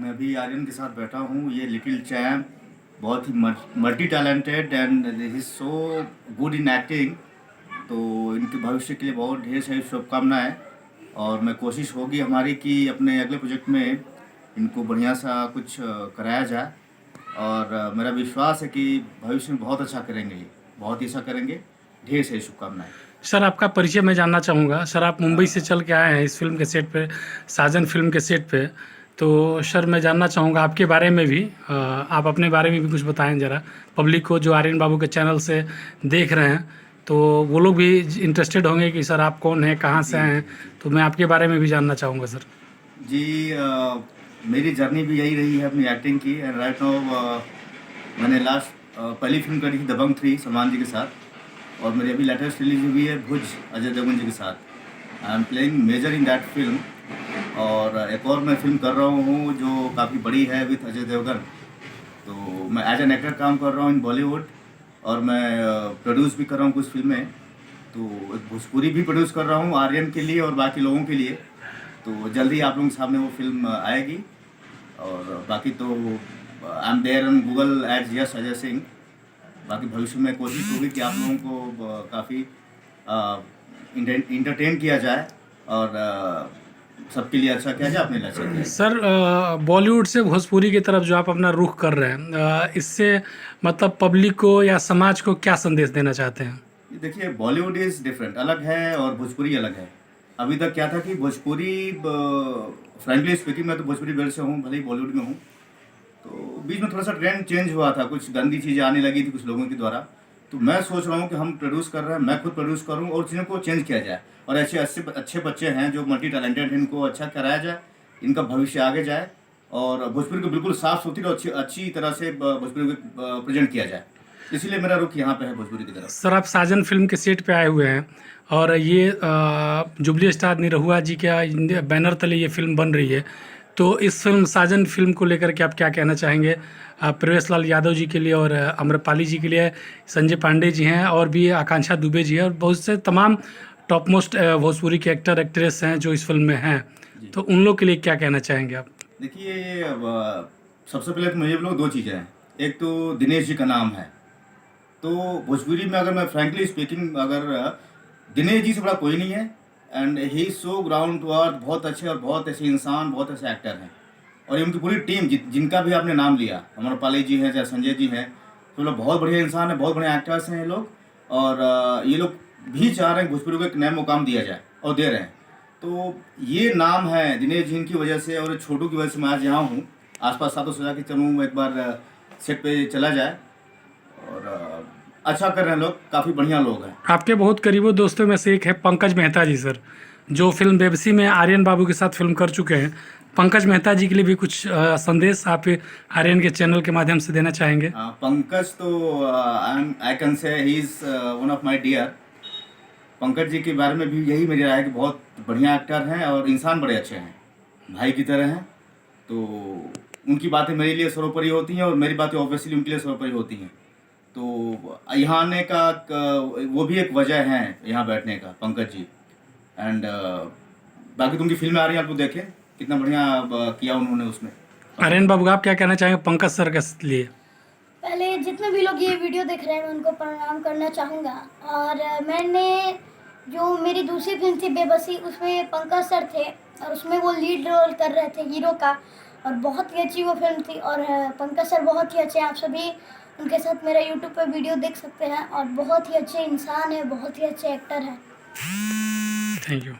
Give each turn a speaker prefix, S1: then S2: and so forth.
S1: मैं भी आर्यन के साथ बैठा हूँ। ये लिटिल चैम्प बहुत ही multi talented and he is so good in acting. तो इनके भविष्य के लिए बहुत ढेर सारी शुभकामनाएं और मैं कोशिश होगी हमारी कि अपने अगले प्रोजेक्ट में इनको बढ़िया सा कुछ कराया जाए। और मेरा विश्वास है कि भविष्य में बहुत अच्छा करेंगे, ये बहुत ही अच्छा करेंगे। ढेर सारी शुभकामनाएं।
S2: सर आपका परिचय मैं जानना चाहूँगा। सर आप मुंबई से चल के आए हैं इस फिल्म के सेट पे, साजन फिल्म के सेट पे। तो सर मैं जानना चाहूँगा आपके बारे में भी, आप अपने बारे में भी कुछ बताएं ज़रा पब्लिक को जो आर्यन बाबू के चैनल से देख रहे हैं, तो वो लोग भी इंटरेस्टेड होंगे कि सर आप कौन हैं, कहाँ से
S1: जी
S2: आए हैं।
S1: जी जी
S2: तो मैं आपके बारे में भी जानना चाहूँगा सर।
S1: जी। मेरी जर्नी भी यही रही है अपनी एक्टिंग की। एंड राइट नाउ मैंने लास्ट पहली फिल्म करी थी दबंग 3 सलमान जी के साथ, और मेरी अभी लेटेस्ट रिलीज हुई है भुज अजय देवगन जी के साथ। I am playing major in that film. और एक और मैं फिल्म कर रहा हूँ जो काफ़ी बड़ी है विथ अजय देवगन। तो मैं एज एन एक्टर काम कर रहा हूँ इन बॉलीवुड, और मैं प्रोड्यूस भी कर रहा हूँ कुछ फिल्में। तो एक भोजपुरी भी प्रोड्यूस कर रहा हूँ आर्यन के लिए और बाकी लोगों के लिए। तो जल्दी आप लोगों के सामने वो फिल्म आएगी। और बाकी तो I am there on Google as yes Ajay Singh. बाकी भविष्य में कोशिश होगी कि आप लोगों को काफ़ी इंटरटेन किया जाए और सबके लिए अच्छा किया जाए, अपने लिए अच्छा किया जाए।
S2: सर बॉलीवुड से भोजपुरी की तरफ जो आप अपना रुख कर रहे हैं, इससे मतलब पब्लिक को या समाज को क्या संदेश देना चाहते हैं?
S1: ये देखिए, बॉलीवुड इज़ डिफरेंट, अलग है, और भोजपुरी अलग है। अभी तक क्या था कि भोजपुरी, फ्रेंकली स्पीकिंग, मैं तो भोजपुरी बेल्ट से हूँ, भले ही बॉलीवुड में हूँ। तो बीच में थोड़ा सा ट्रेंड चेंज हुआ था, कुछ गंदी चीज़ें आने लगी थी कुछ लोगों के द्वारा। तो मैं सोच रहा हूँ कि हम प्रोड्यूस कर रहे हैं, मैं खुद प्रोड्यूस करूँ और चीज़ों को चेंज किया जाए। और ऐसे अच्छे अच्छे बच्चे हैं जो मल्टी टैलेंटेड हैं, इनको अच्छा कराया जाए, इनका भविष्य आगे जाए, और भोजपुरी को बिल्कुल साफ सुथरी और अच्छी अच्छी तरह से भोजपुरी को प्रेजेंट किया जाए। इसीलिए मेरा रुख यहाँ पे है भोजपुरी की तरफ।
S2: सर आप साजन फिल्म के सेट पे आए हुए हैं और ये जुबली स्टार निरहुआ जी का बैनर तले ये फिल्म बन रही है। तो इस फिल्म साजन फिल्म को लेकर के आप क्या कहना चाहेंगे? प्रवेश लाल यादव जी के लिए और आम्रपाली जी के लिए, संजय पांडे जी हैं और भी आकांक्षा दुबे जी हैं और बहुत से तमाम टॉप मोस्ट भोजपुरी के एक्टर एक्ट्रेस हैं जो इस फिल्म में हैं।
S1: जी
S2: तो उन लोग के लिए क्या कहना चाहेंगे आप?
S1: देखिए, अब सबसे पहले तो मुझे लोग दो चीज़ें हैं। एक तो दिनेश जी का नाम है। तो भोजपुरी में अगर मैं फ्रैंकली स्पीकिंग, अगर दिनेश जी से बड़ा कोई नहीं है। And he so ground to earth, बहुत अच्छे और बहुत ऐसे इंसान, बहुत ऐसे एक्टर हैं। और ये उनकी पूरी टीम जिनका भी आपने नाम लिया, अमरपाली जी हैं चाहे संजय जी हैं, तो लोग बहुत बढ़िया इंसान हैं, बहुत बढ़िया एक्टर्स हैं ये लोग। और ये लोग भी चाह रहे हैं भोजपुरी को एक नया मुकाम दिया जाए, और दे रहे हैं। तो ये नाम है दिनेश जी की वजह से और छोटू की वजह से मैं आज यहाँ हूँ आसपास था। तो सोचा कि चलूँ एक बार सेट पे चला जाए। और अच्छा कर रहे हैं लोग, काफ़ी बढ़िया लोग हैं।
S2: आपके बहुत करीबी दोस्तों में से एक है पंकज मेहता जी सर, जो फिल्म बेबसी में आर्यन बाबू के साथ फिल्म कर चुके हैं। पंकज मेहता जी के लिए भी कुछ संदेश आप आर्यन के चैनल के माध्यम से देना चाहेंगे?
S1: पंकज तो I can say he is one of my dear. Pankaj ji के बारे में भी यही मेरी राय है कि बहुत बढ़िया एक्टर हैं और इंसान बड़े अच्छे हैं, भाई की तरह हैं। तो उनकी बातें मेरे लिए सर्वोपरि होती हैं और मेरी बातें ऑब्वियसली उनके लिए सर्वोपरि होती हैं। तो यहाँ आने का वो भी एक वजह है यहाँ बैठने का, पंकज जी। एंड बाकी तो उनकी फिल्में आ रही हैं, आप लोग देखें कितना बढ़िया किया उन्होंने उसमें।
S2: आर्यन बाबू आप क्या कहना चाहेंगे पंकज सर के लिए?
S3: पहले जितने भी लोग ये वीडियो देख रहे हैं मैं उनको प्रणाम करना चाहूँगा। और मैंने जो मेरी दूसरी फिल्म थी बेबसी, उसमें पंकज सर थे और उसमें वो लीड रोल कर रहे थे हीरो का, और बहुत ही अच्छी वो फिल्म थी। और पंकज सर बहुत ही अच्छे हैं, आप सभी उनके साथ मेरा यूट्यूब पर वीडियो देख सकते हैं, और बहुत ही अच्छे इंसान हैं, बहुत ही अच्छे एक्टर हैं।
S2: Thank you.